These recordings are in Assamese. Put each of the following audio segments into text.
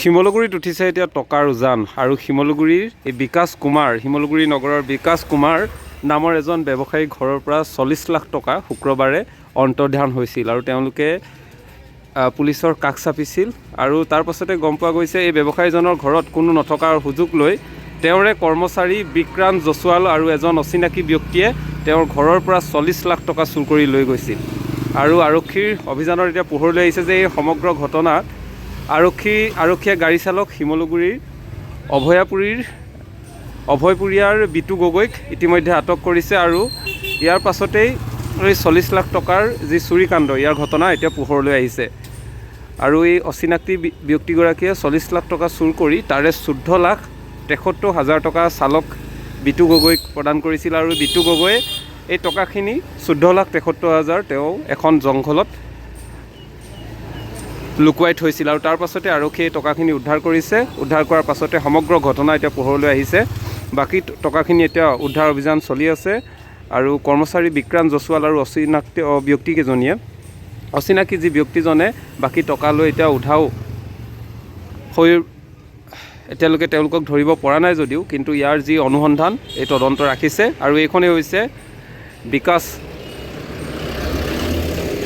শিমলুগুৰিত উঠিছে এতিয়া টকাৰ উজান আৰু শিমলুগুৰিৰ এই বিকাশ কুমাৰ শিমলুগুৰি নগৰৰ বিকাশ কুমাৰ নামৰ এজন ব্যৱসায়ী ঘৰৰ পৰা 40 লাখ টকা শুক্ৰবাৰে অন্তৰ্ধান হৈছিল আৰু তেওঁলোকে পুলিচৰ কাষ চাপিছিল আৰু তাৰ পাছতে গম পোৱা গৈছে এই ব্যৱসায়ীজনৰ ঘৰত কোনো নথকাৰ সুযোগ লৈ তেওঁৰে কৰ্মচাৰী বিক্ৰান্ত জছৱাল আৰু এজন অচিনাকি ব্যক্তিয়ে তেওঁৰ ঘৰৰ পৰা 40 লাখ টকা চুৰ কৰি লৈ গৈছিল আৰু আৰক্ষীৰ অভিযানৰ এতিয়া পোহৰলৈ আহিছে যে এই সমগ্ৰ ঘটনাত আৰক্ষীয়ে গাড়ী চালক শিমলুগুৰিৰ অভয়পুৰীয়াৰ বিটু গগৈক ইতিমধ্যে আটক কৰিছে আৰু ইয়াৰ পাছতেই এই 40 লাখ টকাৰ যি চুৰিকাণ্ড ইয়াৰ ঘটনা এতিয়া পোহৰলৈ আহিছে আৰু এই অচিনাকি ব্যক্তিগৰাকীয়ে 40 লাখ টকা চুৰ কৰি তাৰে 14,73,000 টকা চালক বিটু গগৈক প্ৰদান কৰিছিল আৰু বিটু গগৈয়ে এই টকাখিনি 14,73,000 তেওঁ এখন জংঘলত লুকুৱাই থৈছিল আৰু তাৰ পাছতে আৰক্ষীয়ে টকাখিনি উদ্ধাৰ কৰিছে উদ্ধাৰ কৰাৰ পাছতে সমগ্ৰ ঘটনা এতিয়া পোহৰলৈ আহিছে বাকী টকাখিনি এতিয়া উদ্ধাৰ অভিযান চলি আছে আৰু কৰ্মচাৰী বিক্ৰান্ত জছৱাল আৰু অচিনাকি যি ব্যক্তিজনে বাকী টকা লৈ এতিয়া উধাও হৈ এতিয়ালৈকে তেওঁলোকক ধৰিব পৰা নাই যদিও কিন্তু ইয়াৰ যি অনুসন্ধান এই তদন্ত ৰাখিছে আৰু এইখনেই হৈছে বিকাশ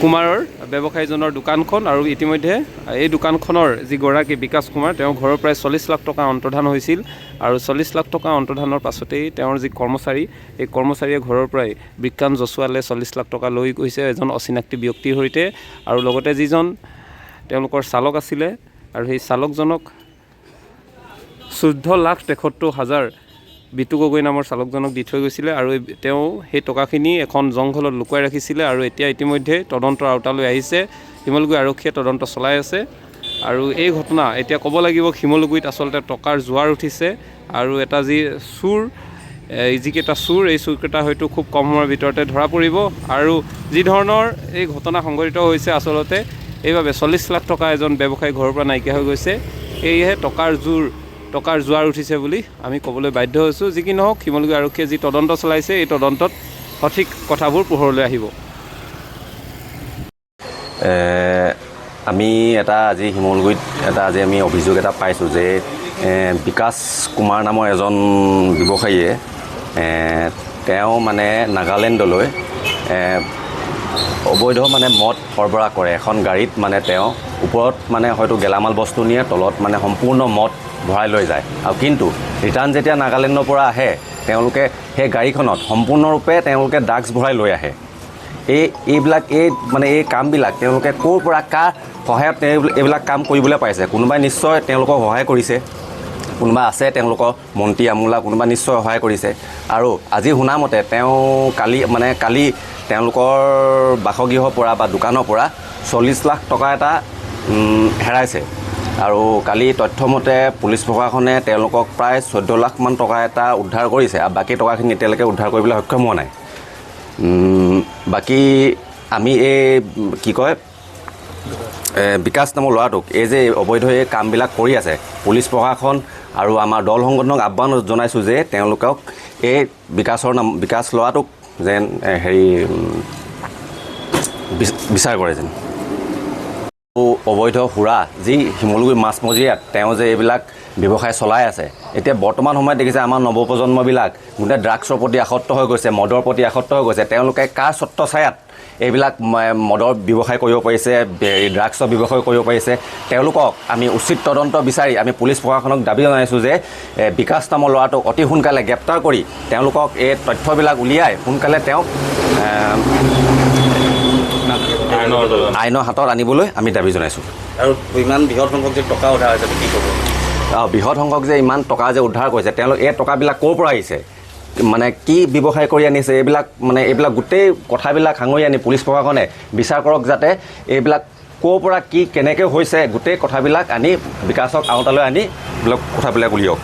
কুমাৰৰ ব্যৱসায়ীজনৰ দোকানখন আৰু ইতিমধ্যে এই দোকানখনৰ যি গৰাকী বিকাশ কুমাৰ তেওঁ ঘৰৰ পৰাই 40 লাখ টকা অন্তৰ্ধান হৈছিল আৰু 40 লাখ টকা অন্তৰ্ধানৰ পাছতেই তেওঁৰ যি কৰ্মচাৰী এই কৰ্মচাৰীয়ে ঘৰৰ পৰাই বিক্ৰান্ত জছৱালে 40 লাখ টকা লৈ গৈছে এজন অচিনাকি ব্যক্তিৰ সৈতে আৰু লগতে যিজন তেওঁলোকৰ চালক আছিলে আৰু সেই চালকজনক 14,73,000 বিটু গগৈ নামৰ চালকজনক দি থৈ গৈছিলে আৰু তেওঁ সেই টকাখিনি এখন জংঘলত লুকুৱাই ৰাখিছিলে আৰু এতিয়া ইতিমধ্যে তদন্তৰ আওতালৈ আহিছে শিমলুগুৰি আৰক্ষীয়ে তদন্ত চলাই আছে আৰু এই ঘটনা এতিয়া ক'ব লাগিব শিমলুগুৰিত আচলতে টকাৰ জোৱাৰ উঠিছে আৰু এটা যি চুৰ যিকেইটা চুৰ এই চুৰকেইটা হয়তো খুব কম সময়ৰ ভিতৰতে ধৰা পৰিব আৰু যি ধৰণৰ এই ঘটনা সংঘটিত হৈছে আচলতে এইভাৱে 40 লাখ টকা এজন ব্যৱসায়ী ঘৰৰ পৰা নাইকিয়া হৈ গৈছে সেয়েহে টকাৰ জোৱাৰ উঠিছে বুলি আমি ক'বলৈ বাধ্য হৈছোঁ যি কি নহওক শিমলুগুৰি আৰক্ষীয়ে যি তদন্ত চলাইছে এই তদন্তত সঠিক কথাবোৰ পোহৰলৈ আহিব আমি আজি শিমলুগুৰিত আজি আমি অভিযোগ এটা পাইছোঁ যে বিকাশ কুমাৰ নামৰ এজন ব্যৱসায়ীয়ে তেওঁ মানে নাগালেণ্ডলৈ অবৈধ মদ সৰবৰাহ কৰে এখন গাড়ীত তেওঁ ওপৰত হয়তো গেলামাল বস্তু নিয়ে তলত সম্পূৰ্ণ মদ ভৰাই লৈ যায় আৰু কিন্তু ৰিটাৰ্ণ যেতিয়া নাগালেণ্ডৰ পৰা আহে তেওঁলোকে সেই গাড়ীখনত সম্পূৰ্ণৰূপে তেওঁলোকে ড্ৰাগছ ভৰাই লৈ আহে এই কামবিলাক তেওঁলোকে ক'ৰ পৰা কাৰ সহায়ত এইবিলাক কাম কৰিবলৈ পাইছে কোনোবাই নিশ্চয় তেওঁলোকক সহায় কৰিছে কোনোবা আছে তেওঁলোকৰ মন্ত্ৰী আমোলা কোনোবা নিশ্চয় সহায় কৰিছে আৰু আজি শুনামতে তেওঁ কালি তেওঁলোকৰ বাসগৃহৰ পৰা বা দোকানৰ পৰা 40 লাখ টকা এটা হেৰাইছে আৰু কালি তথ্যমতে পুলিচ প্ৰশাসনে তেওঁলোকক প্ৰায় 14 লাখ মান টকা এটা উদ্ধাৰ কৰিছে আৰু বাকী টকাখিনি এতিয়ালৈকে উদ্ধাৰ কৰিবলৈ সক্ষম হোৱা নাই বাকী আমি বিকাশ নামৰ ল'ৰাটোক এই যে অবৈধ এই কামবিলাক কৰি আছে পুলিচ প্ৰশাসন আৰু আমাৰ দল সংগঠনক আহ্বান জনাইছোঁ যে তেওঁলোকক এই বিকাশ ল'ৰাটোক যেন বিচাৰ কৰে যেন অবৈধ সুৰা যি শিমলুগুৰি মাছমজিয়াত তেওঁ যে এইবিলাক ব্যৱসায় চলাই আছে এতিয়া বৰ্তমান সময়ত দেখিছে আমাৰ নৱপ্ৰজন্মবিলাক গোটেই ড্ৰাগছৰ প্ৰতি আসক্ত হৈ গৈছে মদৰ প্ৰতি আসক্ত হৈ গৈছে তেওঁলোকে কাৰ স্বত্ব ছায়াত এইবিলাক মদৰ ব্যৱসায় কৰিব পাৰিছে ড্ৰাগছৰ ব্যৱসায় কৰিব পাৰিছে তেওঁলোকক আমি উচিত তদন্ত বিচাৰি আমি পুলিচ প্ৰশাসনক দাবী জনাইছোঁ যে বিকাশ নামৰ ল'ৰাটোক অতি সোনকালে গ্ৰেপ্তাৰ কৰি তেওঁলোকক এই তথ্যবিলাক উলিয়াই সোনকালে তেওঁক আইনৰ হাতত আনিবলৈ আমি দাবী জনাইছোঁ আৰু ইমান বৃহৎ সংখ্যক যে টকা উদ্ধাৰ হৈছে কি ক'ব বৃহৎ সংখ্যক যে ইমান টকা যে উদ্ধাৰ কৰিছে তেওঁলোক এই টকাবিলাক ক'ৰ পৰা আহিছে কি ব্যৱসায় কৰি আনিছে এইবিলাক গোটেই কথাবিলাক সাঙুৰি আনি পুলিচ প্ৰশাসনে বিচাৰ কৰক যাতে এইবিলাক ক'ৰ পৰা কেনেকৈ হৈছে গোটেই কথাবিলাক আনি বিকাশক আওতালৈ আনি কথাবিলাক উলিয়াওক